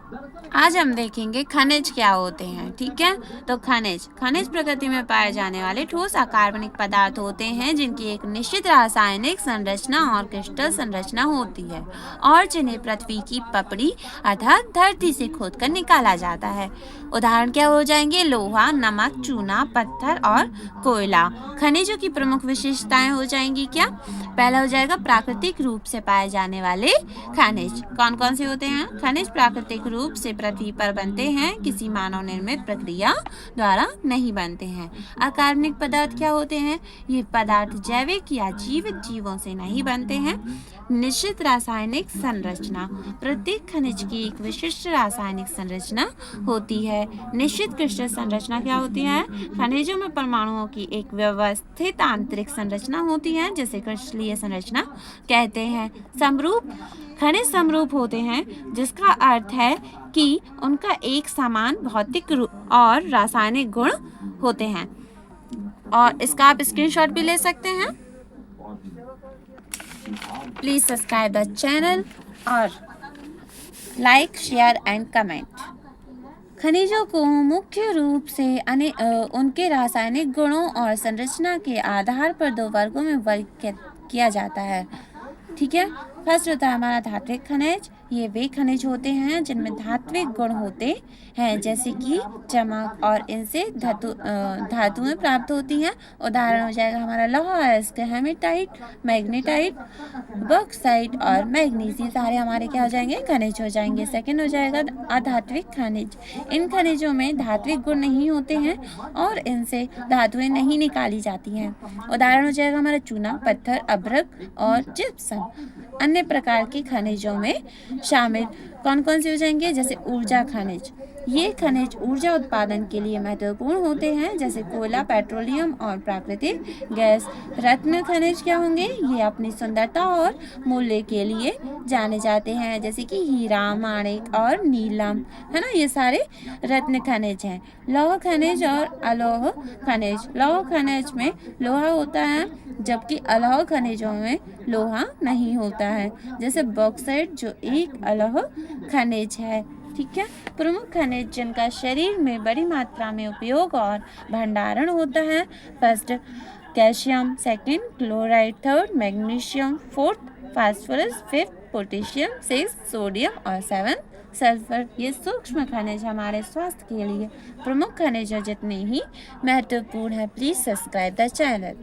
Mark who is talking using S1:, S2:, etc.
S1: आज हम देखेंगे खनिज क्या होते हैं। ठीक है, तो खनिज प्रकृति में पाए जाने वाले ठोस अकार्बनिक पदार्थ होते हैं जिनकी एक निश्चित रासायनिक संरचना और क्रिस्टल संरचना होती है और जिन्हें पृथ्वी की पपड़ी अर्थात धरती से खोदकर निकाला जाता है। उदाहरण क्या हो जाएंगे? लोहा, नमक, चूना, पत्थर और कोयला। खनिजों की प्रमुख विशेषताएं हो जाएंगी क्या? पहला हो जाएगा प्राकृतिक रूप से पाए जाने वाले खनिज। कौन कौन से होते हैं? खनिज प्राकृतिक रूप से पृथ्वी पर बनते हैं, किसी मानव निर्मित प्रक्रिया द्वारा नहीं बनते हैं। अकार्बनिक पदार्थ क्या होते हैं? ये पदार्थ जैविक या जीवित जीवों से नहीं बनते हैं। निश्चित रासायनिक संरचना, प्रत्येक खनिज की एक विशिष्ट रासायनिक संरचना होती है। निश्चित क्रिस्टल संरचना क्या होती है? खनिजों में परमाणुओं की एक व्यवस्थित आंतरिक संरचना होती है जिसे क्रिस्टलीय संरचना कहते हैं। समरूप खनिज समरूप होते हैं जिसका अर्थ है कि उनका एक समान भौतिक और रासायनिक गुण होते हैं। और इसका आप स्क्रीनशॉट भी ले सकते हैं। प्लीज सब्सक्राइब द चैनल और लाइक, शेयर एंड कमेंट। खनिजों को मुख्य रूप से उनके रासायनिक गुणों और संरचना के आधार पर दो वर्गों में वर्गीकृत किया जाता है। ठीक है, फर्स्ट होता है हमारा धात्विक खनिज। ये वे खनिज होते हैं जिनमें धात्विक गुण होते हैं जैसे कि चमक और इनसे धातुएं प्राप्त होती हैं। उदाहरण हो जाएगा हमारा लोहा, हेमेटाइट, मैग्नेटाइट, बॉक्साइट और मैग्नीज। ये सारे हमारे क्या हो जाएंगे? खनिज हो जाएंगे। सेकंड हो जाएगा अधात्विक खनिज। इन खनिजों में धात्विक गुण नहीं होते हैं और इनसे धातुएं नहीं निकाली जाती हैं। उदाहरण हो जाएगा हमारा चूना, पत्थर, अभ्रक और जिप्सम। अन्य प्रकार के खनिजों में शामिल कौन कौन से हो जाएंगे? जैसे ऊर्जा खनिज। ये खनिज ऊर्जा उत्पादन के लिए महत्वपूर्ण होते हैं जैसे कोयला, पेट्रोलियम और प्राकृतिक गैस। रत्न खनिज क्या होंगे? ये अपनी सुंदरता और मूल्य के लिए जाने जाते हैं जैसे कि हीरा, माणिक और नीलम, है ना। ये सारे रत्न खनिज हैं। लौह खनिज और अलोह खनिज। लौह खनिज में लोहा होता है जबकि अलोह खनिजों में लोहा नहीं होता है जैसे बॉक्साइट जो एक अलोह खनिज है। ठीक है, प्रमुख खनिज जिनका शरीर में बड़ी मात्रा में उपयोग और भंडारण होता है। First calcium, second chloride, third magnesium, fourth phosphorus, fifth potassium, six sodium और सेवन सल्फर। ये सूक्ष्म खनिज हमारे स्वास्थ्य के लिए प्रमुख खनिज जितने ही महत्वपूर्ण है। Please subscribe the channel.